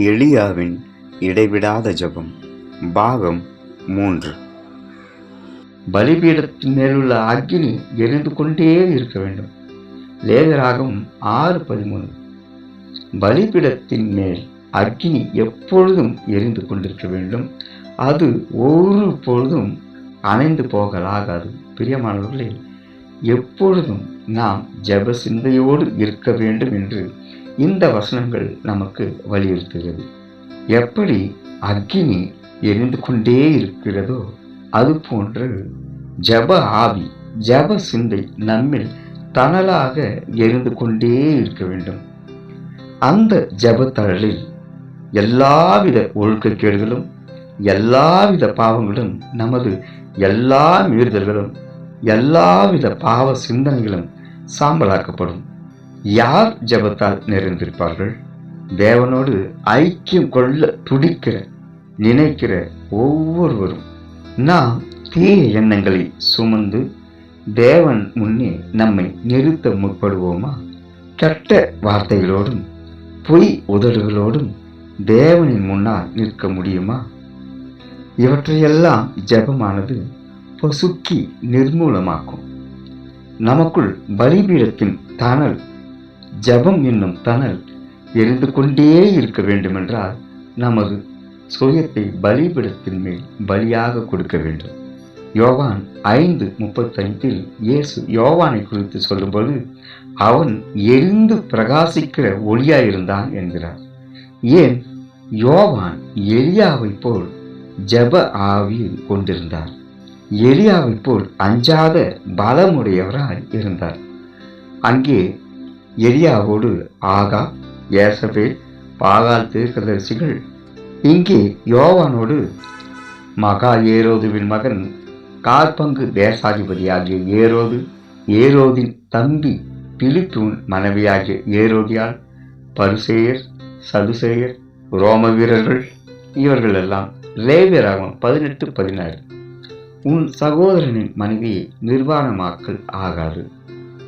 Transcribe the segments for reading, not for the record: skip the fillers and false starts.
எலியாவின் இடைவிடாத ஜெபம் பாகம் 3. பலிபீடத்தின் மேலுள்ள அக்கினி எரிந்து கொண்டே இருக்க வேண்டும். லேவியராகமம் 6:13. பலிபீடத்தின் மேல் அக்கினி எப்பொழுதும் எரிந்து கொண்டிருக்க வேண்டும். அது ஒரு பொழுதும் அணைந்து போகலாகாது. பிரியமானவர்களே, எப்பொழுதும் நாம் ஜெப சிந்தையோடு இருக்க வேண்டும் என்று இந்த வசனங்கள் நமக்கு வலியுறுத்துகிறது. எப்படி அக்கினி எரிந்து கொண்டே இருக்கிறதோ அது போன்று ஜெப ஆவி, ஜெப சிந்தை நம்மில் தணலாக எரிந்து கொண்டே இருக்க வேண்டும். அந்த ஜெபத்தழலில் எல்லாவித ஒழுக்கக்கேடுகளும், எல்லாவித பாவங்களும், நமது எல்லா மீறுதல்களும், எல்லாவித பாவ சிந்தனைகளும் சாம்பலாக்கப்படும். யார் ஜெபத்தால் நிறைந்திருப்பார்கள்? தேவனோடு ஐக்கியம் கொள்ள துடிக்கிற, நினைக்கிற ஒவ்வொருவரும். நாம் தீய எண்ணங்களை சுமந்து தேவன் முன்னே நம்மை நிறுத்த முற்படுவோமா? கெட்ட வார்த்தைகளோடும் பொய் உதடுகளோடும் தேவனின் முன்னால் நிற்க முடியுமா? இவற்றையெல்லாம் ஜெபமானது பொசுக்கி நிர்மூலமாக்கும். நமக்குள் பலிபீடத்தின் தணல், ஜெபம் என்னும் தணல் எரிந்து கொண்டே இருக்க வேண்டுமென்றால் நமது சுயத்தை பலிபீடத்தின் மேல் பலியாக கொடுக்க வேண்டும். யோவான் 5:35 இயேசு யோவானை குறித்து சொல்லும்போது, அவன் எரிந்து பிரகாசிக்கிற ஒளியாயிருந்தான் என்கிறார். ஏன்? யோவான் எலியாவை போல் ஜெப ஆவியை கொண்டிருந்தார். எலியாவை போல் அஞ்சாத பலமுடையவராய் இருந்தார். அங்கே எலியாவோடு ஆகா, ஏசபேல், பாகால் தீர்க்கதரிசிகள். இங்கே யோவானோடு மகா ஏரோதுவின் மகன், காற்பங்கு தேசாதிபதியாகிய ஏரோது, ஏரோதின் தம்பி பிலிப்புவின் மனைவியாகிய ஏரோதியால், பரிசேயர், சதுசேயர், ரோம வீரர்கள், இவர்கள் எல்லாம். லேவியராகமம் 18:16. உன் சகோதரனின் மனைவியை நிர்வாணமாக்கல் ஆகாது,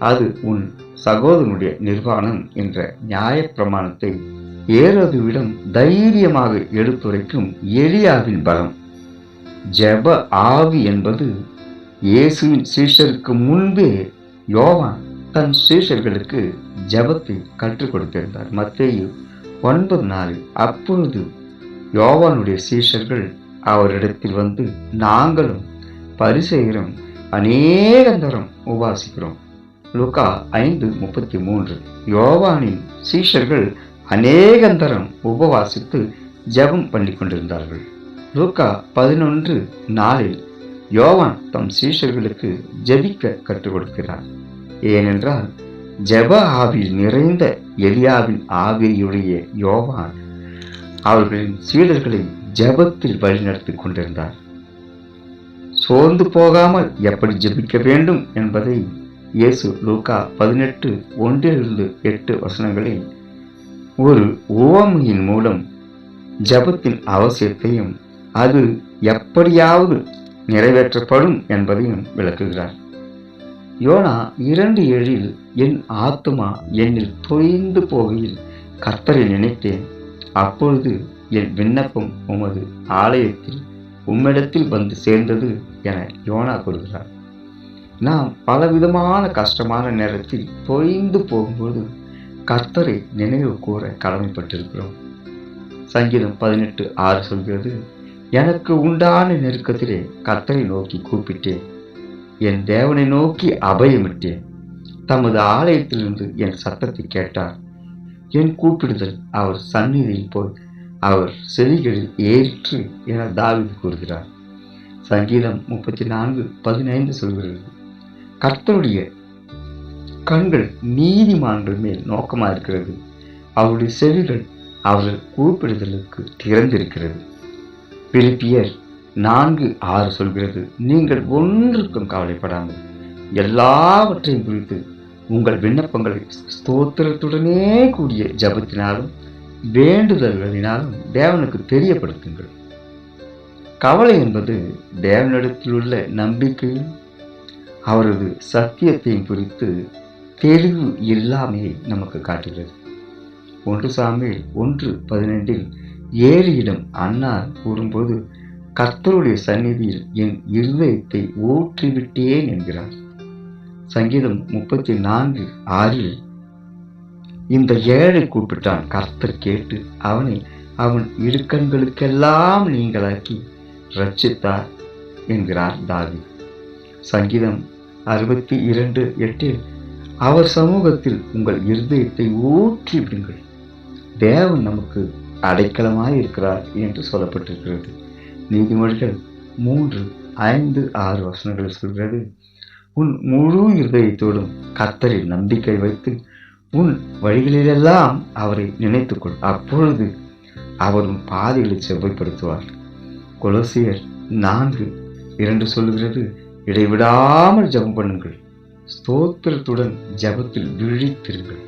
அது உன் சகோதரனுடைய நிர்வாணம் என்ற நியாயப்பிரமாணத்தை ஏரோதுவிடம் தைரியமாக எடுத்துரைக்கும் எலியாவின் பலம். ஜெப ஆவி என்பது இயேசுவின் சீஷருக்கு முன்பே யோவான் தன் சீஷர்களுக்கு ஜெபத்தை கற்றுக் கொடுத்திருந்தார். மத்தேயு 9:4. அப்பொழுது யோவானுடைய சீஷர்கள் அவரிடத்தில் வந்து, நாங்களும் பரிசேயரும் அநேகந்தரம் உபாசிக்கிறோம். லூக்கா 5:33. யோவானின் சீஷர்கள் அநேகந்தரம் உபவாசித்து ஜெபம் பண்ணி கொண்டிருந்தார்கள். லூக்கா 11:4 யோவான் தம் சீஷர்களுக்கு ஜெபிக்க கற்றுக் கொடுக்கிறார். ஏனென்றால் ஜெப ஆவியில் நிறைந்த எலியாவின் ஆவியுடைய யோவான் அவர்களின் சீடர்களை ஜெபத்தில் வழிநடத்தி கொண்டிருந்தார். சோர்ந்து போகாமல் எப்படி ஜெபிக்க வேண்டும் என்பதை இயேசு லூக்கா 18:1-8 வசனங்களில் ஒரு உவமையின் மூலம் ஜெபத்தின் அவசியத்தையும் அது எப்படியாவது நிறைவேற்றப்படும் என்பதையும் விளக்குகிறார். யோனா 2:7 என் ஆத்துமா என்னில் தொய்ந்து போகையில் கர்த்தரை நினைத்தேன், அப்பொழுது என் விண்ணப்பம் உமது ஆலயத்தில் உம்மிடத்தில் வந்து சேர்ந்தது என யோனா கூறுகிறார். நாம் பலவிதமான கஷ்டமான நேரத்தில் தொய்ந்து போகும்போது கர்த்தரை நினைவு கூற கடமைப்பட்டிருக்கிறோம். சங்கீதம் 18:6 சொல்கிறது, எனக்கு உண்டான நெருக்கத்திலே கர்த்தரை நோக்கி கூப்பிட்டேன், என் தேவனை நோக்கி அபயமிட்டேன். தமது ஆலயத்திலிருந்து என் சத்தத்தை கேட்டார். என் கூப்பிடுதல் அவர் சந்நிதியில் போய் அவர் செவிகளில் ஏற்று என தாவீது கூறுகிறார். சங்கீதம் 34:15 சொல்கிறது, கர்த்தருடைய கண்கள் நீதிமான்கள் மேல் நோக்கமாக இருக்கிறது, அவருடைய செவிகள் அவர்கள் கூப்பிடுதலுக்கு திறந்திருக்கிறது. பிலிப்பியர் 4:6 சொல்கிறது, நீங்கள் ஒன்றுக்கும் கவலைப்படாமல் எல்லாவற்றையும் குறித்து உங்கள் விண்ணப்பங்களை ஸ்தோத்திரத்துடனே கூடிய ஜெபத்தினாலும் வேண்டுதல்களினாலும் தேவனுக்கு தெரியப்படுத்துங்கள். கவலை என்பது தேவனிடத்தில் உள்ள நம்பிக்கையும் அவரது சத்தியத்தையும் குறித்து தெளிவு இல்லாமையை நமக்கு காட்டுகிறது. 1 சாமுவேல் 1:15 ஏலியிடம் அன்னார் கூறும்போது, கர்த்தருடைய சந்நிதியில் என் இருதயத்தை ஊற்றிவிட்டேன் என்கிறார். சங்கீதம் 34:6 இந்த ஏழை கூப்பிட்டான், கர்த்தர் கேட்டு அவனை அவன் இடுக்கண்களுக்கெல்லாம் நீங்களாக்கி ரட்சித்தார் என்கிறார் தாவீது. சங்கீதம் 62:8 அவர் சமூகத்தில் உங்கள் இருதயத்தை ஊற்றி விடுங்கள். தேவன் நமக்கு அடைக்கலமாய் இருக்கிறார் என்று சொல்லப்பட்டிருக்கிறது. நீதிமொழிகள் 3:5-6 வசனங்கள் சொல்கிறது, உன் முழு இருதயத்தோடும் கர்த்தரில் நம்பிக்கை வைத்து உன் வழிகளிலெல்லாம் அவரை நினைத்துக்கொள், அப்பொழுது அவர் உன் பாதைகளை செவ்வாய்ப்படுத்துவார். கொலோசியர் 4:2 சொல்லுகிறது, இடைவிடாமல் ஜெபம் பண்ணுங்கள், ஸ்தோத்திரத்துடன் ஜெபத்தில் விழித்திருங்கள்.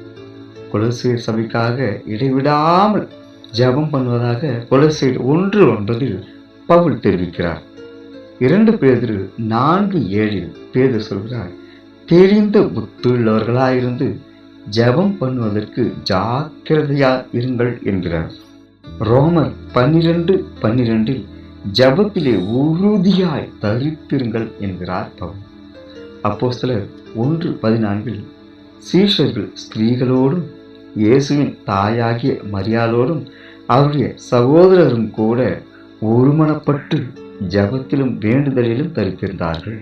கொலோசியர் சபைக்காக இடைவிடாமல் ஜெபம் பண்ணுவதாக கொலோசியர் 1:9 பவுல் தெரிவிக்கிறார். 2 பேதுரு 4:7 பேதுரு சொல்கிறார், தெரிந்த புத்தியுள்ளவர்களாயிருந்து ஜெபம் பண்ணுவதற்கு ஜாக்கிரதையா இருங்கள் என்கிறார். ரோமர் 12:12 ஜெபத்திலே உறுதியாய் தரித்திருங்கள் என்கிறார் பவுல். அப்போஸ்தலர் 1:14 சீஷர்கள் ஸ்திரீகளோடும் இயேசுவின் தாயாகிய மரியாளோடும் அவருடைய சகோதரரும் கூட ஒருமனப்பட்டு ஜெபத்திலும் வேண்டுதலிலும் தரித்திருந்தார்கள்.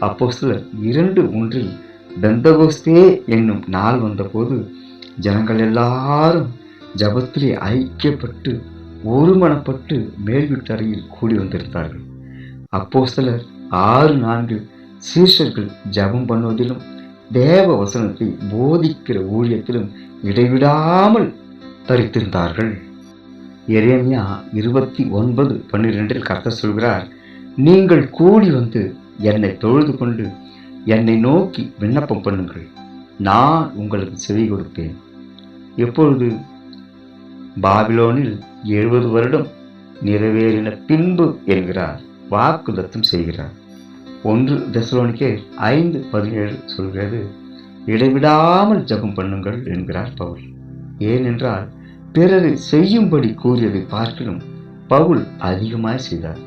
அப்போஸ்தலர் 2:1 பெந்தகோஸ்தே என்னும் நாள் வந்தபோது ஜனங்கள் எல்லாரும் ஜெபத்திலே ஐக்கியப்பட்டு ஒருமனப்பட்டு மேல் வீட்டறையில் கூடி வந்திருந்தார்கள். அப்போஸ்தலர் 6:4 சீஷர்கள் ஜெபம் பண்ணுவதிலும் தேவ வசனத்தை போதிக்கிற ஊழியத்திலும் இடைவிடாமல் தரித்திருந்தார்கள். எரேமியா 29:12 கர்த்தர் சொல்கிறார், நீங்கள் கூடி வந்து என்னை தொழுது கொண்டு என்னை நோக்கி விண்ணப்பம் பண்ணுங்கள், நான் உங்களுக்கு செவி கொடுப்பேன். எப்பொழுது? பாபிலோனில் 70 வருடம் நிறைவேறின பின்பு என்கிறார், வாக்குத்தத்தம் செய்கிறார். 1 தெசலோனிக்கேயர் 5:17 சொல்கிறது, இடைவிடாமல் ஜெபம் பண்ணுங்கள் என்கிறார் பவுல். ஏனென்றால் பிறரை செய்யும்படி கூறியதை பார்க்கிலும் பவுல் அதிகமாய் செய்தார்.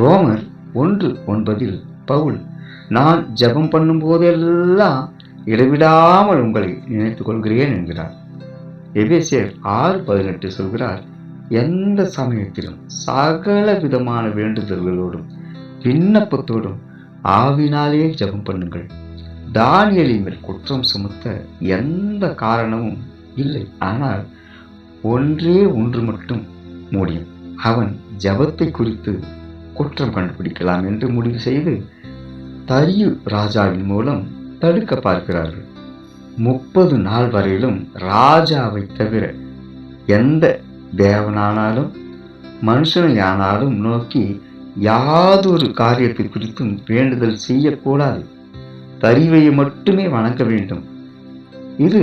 ரோமர் 1:9 பவுல், நான் ஜெபம் பண்ணும் போதெல்லாம் இடைவிடாமல் உங்களை நினைத்துக் கொள்கிறேன் என்கிறார். எபேசியர் 6:18 சொல்கிறார், எந்த சமயத்திலும் சகல விதமான வேண்டுதல்களோடும் விண்ணப்பத்தோடும் ஆவினாலே ஜெபம் பண்ணுங்கள். தானியேலின் மேல் குற்றம் சுமத்த எந்த காரணமும் இல்லை, ஆனால் ஒன்றே ஒன்று மட்டும் முடியும். அவன் ஜெபத்தை குறித்து குற்றம் கண்டுபிடிக்கலாம் என்று முடிவு செய்து தரியு ராஜாவின் மூலம் தடுக்க பார்க்கிறார்கள். 30 நாள் வரையிலும் ராஜாவை தவிர எந்த தேவனானாலும் மனுஷனையானாலும் நோக்கி யாதொரு காரியத்தை குறித்தும் வேண்டுதல் செய்யக்கூடாது. தரிவையை மட்டுமே வணங்க வேண்டும். இது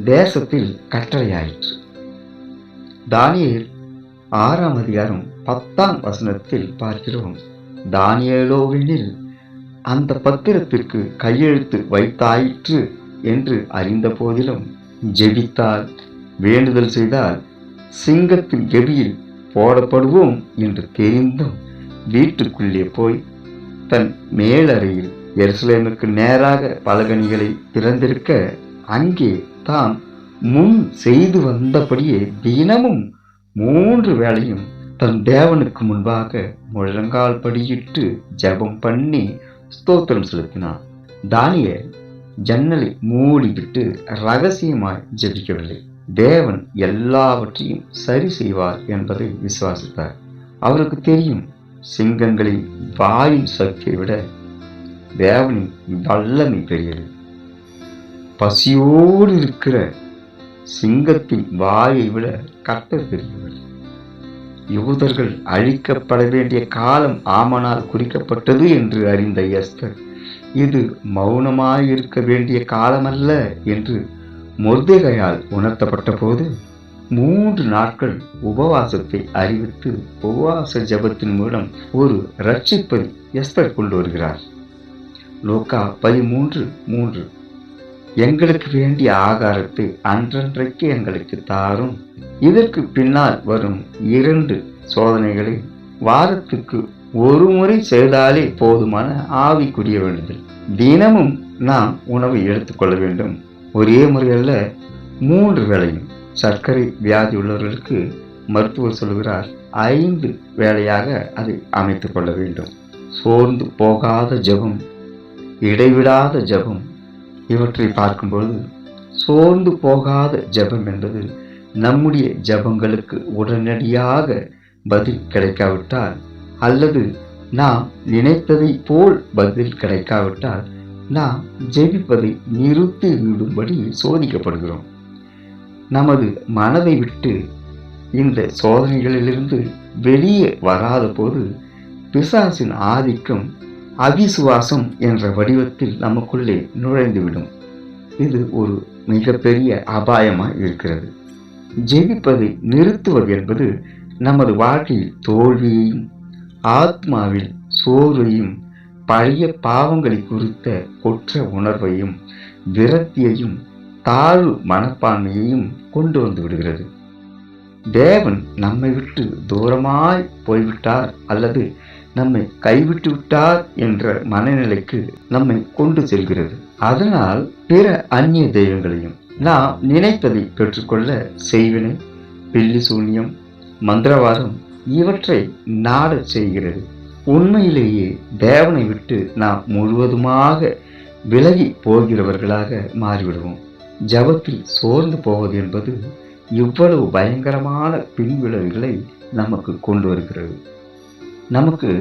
தேசத்தில் கட்டளையாயிற்று. தானியேல் 6ஆம் அதிகாரம் 10ஆம் வசனத்தில் பார்க்கிறோம், தானியேலோவெனில் அந்த பத்திரத்திற்கு கையெழுத்து வைத்தாயிற்று என்று அறிந்த போதிலும் ஜெபித்தால் வேண்டுதல் செய்தால் சிங்கத்தின் கெபியில் போடப்படுவோம் என்று தெரிந்தும் வீட்டுக்குள்ளே போய் தன் மேலறையில் எருசலேமுக்கு நேராக பலகணிகளை திறந்திருக்க அங்கே தான் முன் செய்து வந்தபடியே தினமும் 3 வேளையும் தன் தேவனுக்கு முன்பாக முழங்கால் படியிட்டு ஜெபம் பண்ணி ஸ்தோத்திரம் செலுத்தினான். தானியேல் ஜன்னலை மூடிவிட்டு ரகசியமாய் ஜெபிக்கவில்லை. தேவன் எல்லாவற்றையும் சரி செய்வார் என்பதை விசுவாசித்தார். அவருக்கு தெரியும், சிங்கங்களின் வாயின் சக்தியை விட தேவனின் வல்லமை பெரியது. பசியோடு இருக்கிற சிங்கத்தின் வாயை விட கர்த்தர் பெரியவர். யூதர்கள் அழிக்கப்பட வேண்டிய காலம் ஆமனால் குறிக்கப்பட்டது என்று அறிந்த எஸ்தர், இது மௌனமாயிருக்க வேண்டிய காலமல்ல என்று மொர்தெகாயால் உணர்த்தப்பட்ட போது 3 நாட்கள் உபவாசத்தை அறிவித்து உபவாச ஜெபத்தின் மூலம் ஒரு ரட்சிப்பை எஸ்தர் கொண்டு வருகிறார். லூக்கா 13:3 எங்களுக்கு வேண்டிய ஆகாரத்தை அன்றன்றைக்கு எங்களுக்கு தாரும். இதற்கு பின்னால் வரும் 2 சோதனைகளை வாரத்துக்கு ஒரு முறை செய்தாலே போதுமான ஆவிக்குரிய வேண்டுதல். தினமும் நாம் உணவை எடுத்துக்கொள்ள வேண்டும். ஒரே முறையல்ல, 3 வேளையும். சர்க்கரை வியாதி உள்ளவர்களுக்கு மருத்துவர் சொல்கிறார் 5 வேளையாக அதை அமைத்துக் கொள்ள வேண்டும். சோர்ந்து போகாத ஜெபம், இடைவிடாத ஜெபம், இவற்றை பார்க்கும்பொழுது சோர்ந்து போகாத ஜெபம் என்பது நம்முடைய ஜெபங்களுக்கு உடனடியாக பதில் கிடைக்காவிட்டால், அல்லது நாம் நினைத்ததை போல் பதில் கிடைக்காவிட்டால், நாம் ஜெபிப்பதை நிறுத்தி விடும்படி சோதிக்கப்படுகிறோம். நமது மனதை விட்டு இந்த சோதனைகளிலிருந்து வெளியே வராத போது பிசாசின் ஆதிக்கம் அவிசுவாசம் என்ற வடிவத்தில் நமக்குள்ளே நுழைந்துவிடும். இது ஒரு மிகப்பெரிய அபாயமாக இருக்கிறது. ஜெபிப்பதை நிறுத்துவது என்பது நமது வாழ்க்கையில் தோல்வியையும் ஆத்மாவில் சோர்வையும் பழைய பாவங்களை குறித்த குற்ற உணர்வையும் விரக்தியையும் தாழ்வு மனப்பான்மையையும் கொண்டு வந்து விடுகிறது. தேவன் நம்மை விட்டு தூரமாய் போய்விட்டார் அல்லது நம்மை கைவிட்டு விட்டார் என்ற மனநிலைக்கு நம்மை கொண்டு செல்கிறது. அதனால் பிற அந்நிய தெய்வங்களையும் நாம் நினைத்ததை பெற்றுக்கொள்ள செய்வினை, பில்லி சூன்யம், மந்திரவாதம் இவற்றை நாடச் செய்கிறது. உண்மையிலேயே தேவனை விட்டு நாம் முழுவதுமாக விலகி போகிறவர்களாக மாறிவிடுவோம். ஜபத்தில் சோர்ந்து போவது என்பது இவ்வளவு பயங்கரமான பின்விளைவுகளை நமக்கு கொண்டு வருகிறது. நமக்கு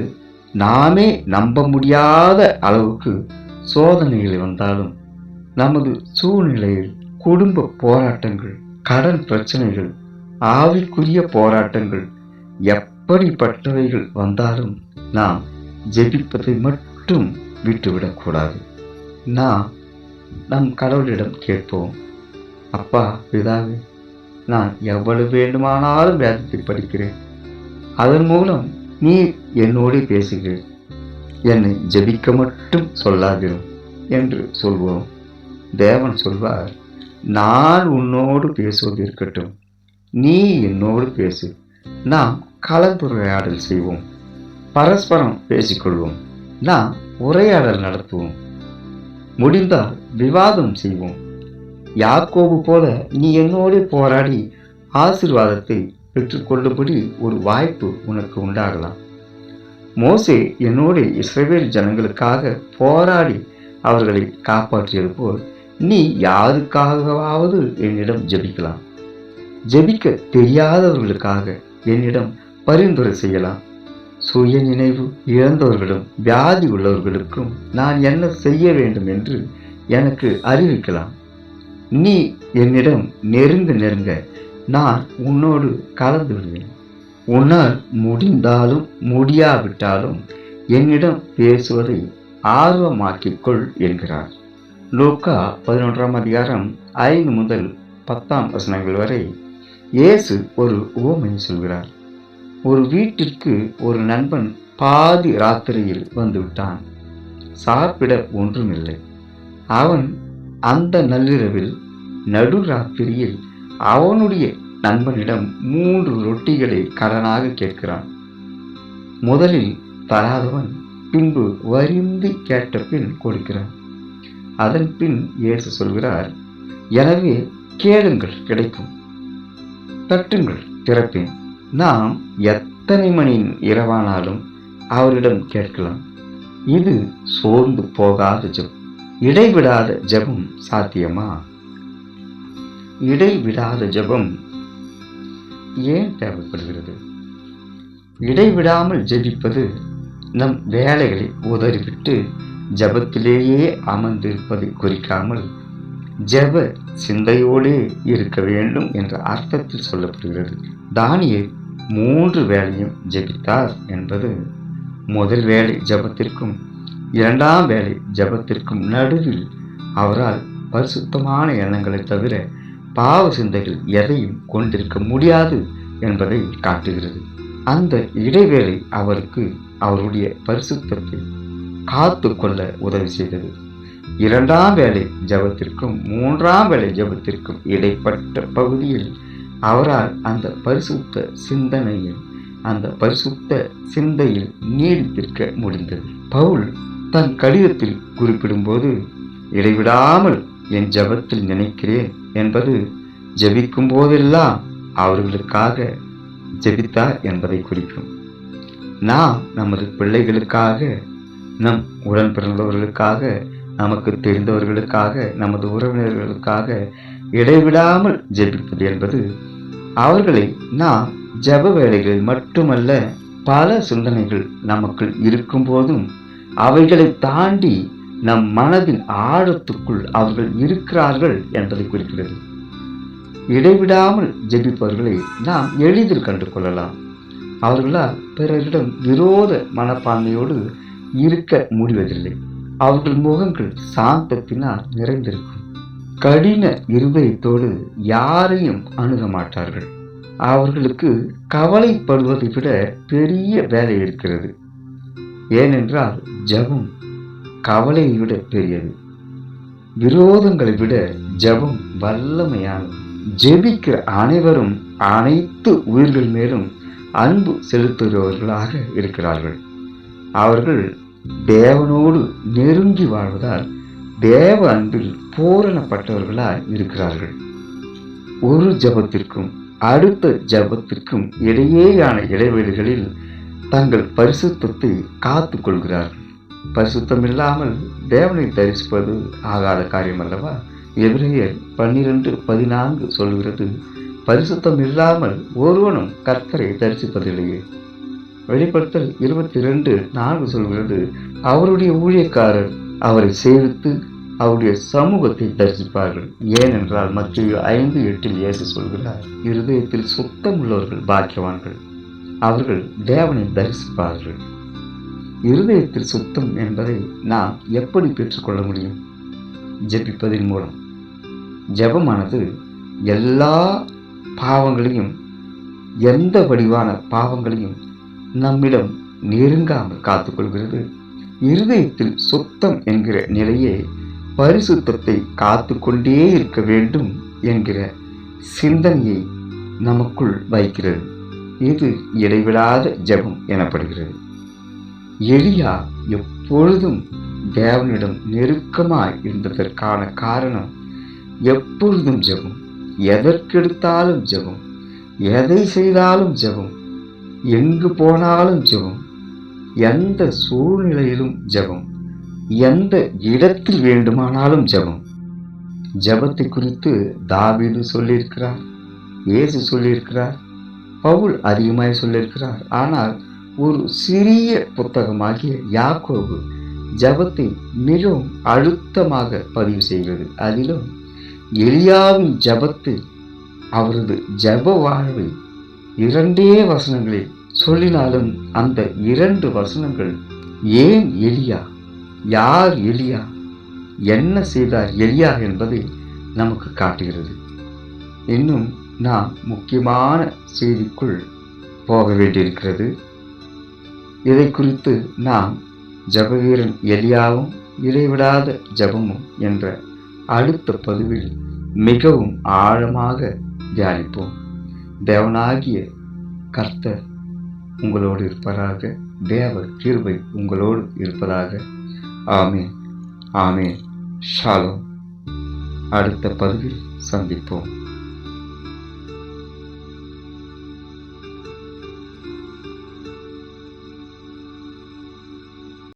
நாமே நம்ப முடியாத அளவுக்கு சோதனைகள் வந்தாலும், நமது சூழ்நிலையில் குடும்ப போராட்டங்கள், கடன் பிரச்சனைகள், ஆவிக்குரிய போராட்டங்கள் எப்படிப்பட்டவைகள் வந்தாலும் நாம் ஜெபிப்பதை மட்டும் விட்டுவிடக்கூடாது. நாம் நம் கடவுளிடம் கேட்போம், அப்பா பிதாவே, நான் எவ்வளவு வேண்டுமானாலும் வேதத்தை படிக்கிறேன், அதன் மூலம் நீர் என்னோடு பேசுகிறேன், என்னை ஜெபிக்க மட்டும் சொல்லாதிரும் என்று சொல்வோம். தேவன் சொல்வார், நான் உன்னோடு பேசுவது இருக்கட்டும், நீ என்னோடு பேசு. நாம் கலந்துரையாடல் செய்வோம், பரஸ்பரம் பேசிக்கொள்வோம், நாம் உரையாடல் நடத்துவோம், முடிந்தால் விவாதம் செய்வோம். யாக்கோபு போல நீ என்னோடு போராடி ஆசீர்வாதத்தை பெற்றுக்கொள்ளும்படி ஒரு வாய்ப்பு உனக்கு உண்டாகலாம். மோசே என்னோடு இஸ்ரவேல் ஜனங்களுக்காக போராடி அவர்களை காப்பாற்றியது போல் நீ யாருக்காகவாவது என்னிடம் ஜெபிக்கலாம். ஜெபிக்க தெரியாதவர்களுக்காக என்னிடம் பரிந்துரை செய்யலாம். சுய நினைவு இழந்தவர்களும் வியாதி உள்ளவர்களுக்கும் நான் என்ன செய்ய வேண்டும் என்று எனக்கு அறிவிக்கலாம். நீ என்னிடம் நெருங்க நான் உன்னோடு கலந்து விடுவேன். உன்னால் முடிந்தாலும் முடியாவிட்டாலும் என்னிடம் பேசுவதை ஆர்வமாக்கிக்கொள் என்கிறார். லூக்கா 11ஆம் அதிகாரம் 5 முதல் 10ஆம் வசனங்கள் வரை இயேசு ஒரு உவமையை சொல்கிறார். ஒரு வீட்டிற்கு ஒரு நண்பன் பாதி ராத்திரியில் வந்துவிட்டான். சாப்பிட ஒன்றுமில்லை. அவன் அந்த நள்ளிரவில் நடுராத்திரியில் அவனுடைய நண்பனிடம் 3 ரொட்டிகளை கடனாக கேட்கிறான். முதலில் தராதவன் பின்பு வருந்தி கேட்ட பின் கொடுக்கிறான். அதன் பின் இயேசு சொல்கிறார், எனவே கேளுங்கள் கிடைக்கும், தட்டுங்கள் திறப்பேன். நாம் எத்தனை மணி இரவானாலும் அவரிடம் கேட்கலாம். இது சோர்ந்து போகாத ஜெபம். இடைவிடாத ஜெபம் சாத்தியமா? இடைவிடாத ஜெபம் ஏன் தேவைப்படுகிறது? இடைவிடாமல் ஜெபிப்பது நம் வேலைகளை உதறிவிட்டு ஜெபத்திலேயே அமர்ந்திருப்பதை குறிக்காமல் ஜெப சிந்தையோடு இருக்க வேண்டும் என்ற அர்த்தத்தில் சொல்லப்படுகிறது. தானியேல் 3 வேளையும் ஜெபித்தார் என்பது முதல் வேளை ஜெபத்திற்கும் 2ஆம் வேளை ஜெபத்திற்கும் நடுவில் அவரால் பரிசுத்தமான எண்ணங்களை தவிர பாவ சிந்தைகள் எதையும் கொண்டிருக்க முடியாது என்பதை காட்டுகிறது. அந்த இடைவேளை அவருக்கு அவருடைய பரிசுத்தத்தை காத்து கொள்ள உதவி செய்தது. இரண்டாம் வேளை ஜெபத்திற்கும் மூன்றாம் வேளை ஜெபத்திற்கும் இடைப்பட்ட பகுதியில் அவரால் அந்த பரிசுத்த சிந்தையில் நீடித்திருக்க முடிந்தது. பவுல் தன் கடிதத்தில் குறிப்பிடும்போது, இடைவிடாமல் என் ஜெபத்தில் நினைக்கிறேன் என்பது ஜெபிக்கும் போதெல்லாம் அவர்களுக்காக ஜெபித்தார் என்பதை குறிக்கும். நாம் நமது பிள்ளைகளுக்காக, நம் உடன் பிறந்தவர்களுக்காக, நமக்கு தெரிந்தவர்களுக்காக, நமது உறவினர்களுக்காக இடைவிடாமல் ஜெபிப்பது என்பது அவர்களை நாம் ஜெப வேளைகளில் மட்டுமல்ல, பல சிந்தனைகள் நமக்குள் இருக்கும் போதும் அவைகளை தாண்டி நம் மனதின் ஆழத்துக்குள் அவர்கள் இருக்கிறார்கள் என்பதை குறிக்கிறது. இடைவிடாமல் ஜெபிப்பவர்களை நாம் எளிதில் கண்டு கொள்ளலாம். அவர்களால் பிறரிடம் விரோத மனப்பான்மையோடு இருக்க முடிவதில்லை. அவர்கள் முகங்கள் சாந்தத்தினால் நிறைந்திருக்கும். கடின இருதயத்தோடு யாரையும் அணுக மாட்டார்கள். அவர்களுக்கு கவலைப்படுவதை விட பெரிய வேலை இருக்கிறது. ஏனென்றால் ஜெபம் கவலையை விட பெரியது. விரோதங்களை விட ஜெபம் வல்லமையானது. ஜெபிக்கிற அனைவரும் அனைத்து உயிர்கள் மேலும் அன்பு செலுத்துகிறவர்களாக இருக்கிறார்கள். அவர்கள் தேவனோடு நெருங்கி வாழ்வதால் தேவ அன்பில் பூரணப்பட்டவர்களாய் இருக்கிறார்கள். ஒரு ஜெபத்திற்கும் அடுத்த ஜெபத்திற்கும் இடையேயான இடைவெளிகளில் தங்கள் பரிசுத்தத்தை காத்து கொள்கிறார்கள். பரிசுத்தம் இல்லாமல் தேவனை தரிசிப்பது ஆகாத காரியம் அல்லவா? எபிரேயர் 12:14 சொல்கிறது, பரிசுத்தம் இல்லாமல் ஒருவனும் கர்த்தரை தரிசிப்பதில்லையே. வெளிப்படுத்தல் 22:4 சொல்கிறது, அவருடைய ஊழியக்காரர் அவரை சேவித்து அவருடைய சமூகத்தை தரிசிப்பார்கள். ஏனென்றால் மத்தேயு 5:8 இயேசு சொல்கிறார், இருதயத்தில் சுத்தம் உள்ளவர்கள் பாக்கியவான்கள், அவர்கள் தேவனை தரிசிப்பார்கள். இருதயத்தில் சுத்தம் என்பதை நாம் எப்படி பெற்றுக்கொள்ள முடியும்? ஜெபிப்பதின் மூலம். ஜெபமானது எல்லா பாவங்களையும், எந்த வடிவான பாவங்களையும் நம்மிடம் நெருங்காமல் காத்துக்கொள்கிறது. இருதயத்தில் சுத்தம் என்கிற நிலையை பரிசுத்தத்தை காத்து கொண்டே இருக்க வேண்டும் என்கிற சிந்தனையை நமக்குள் வைக்கிறது. இது இடைவிடாத ஜெபம் எனப்படுகிறது. எலியா எப்பொழுதும் தேவனிடம் நெருக்கமாய் இருந்ததற்கான காரணம் எப்பொழுதும் ஜெபம். எதற்கெடுத்தாலும் ஜெபம், எதை செய்தாலும் ஜெபம், எங்கு போனாலும் ஜெபம், எந்த சூழ்நிலையிலும் ஜெபம், எந்த இடத்தில் வேண்டுமானாலும் ஜெபம். ஜெபத்தை குறித்து தாவீது சொல்லியிருக்கிறார், இயேசு சொல்லியிருக்கிறார், பவுல் அதிகமாய் சொல்லியிருக்கிறார். ஆனால் ஒரு சிறிய புத்தகமாகிய யாக்கோபு ஜெபத்தை மிகவும் அழுத்தமாக பதிவு செய்கிறது. அதிலும் எலியாவின் ஜெபத்தை, அவரது ஜெப வாழ்வை 2 வசனங்களில் சொல்லினாலும் அந்த 2 வசனங்கள் ஏன் எலியா, யார் எலியா, என்ன செய்தார் எலியா என்பதை நமக்கு காட்டுகிறது. இன்னும் நாம் முக்கியமான செய்திக்குள் போக வேண்டியிருக்கிறது. இதை குறித்து நாம் ஜெபவீரன் எலியாவும் இடைவிடாத ஜெபமும் என்ற அடுத்த பதிவில் மிகவும் ஆழமாக தியானிப்போம். தேவனாகிய கர்த்தர் உங்களோடு இருப்பதாக. தேவ கிருபை உங்களோடு இருப்பதாக. ஆமென், ஆமென். ஷாலோம். அடுத்த பதிவில் சந்திப்போம்.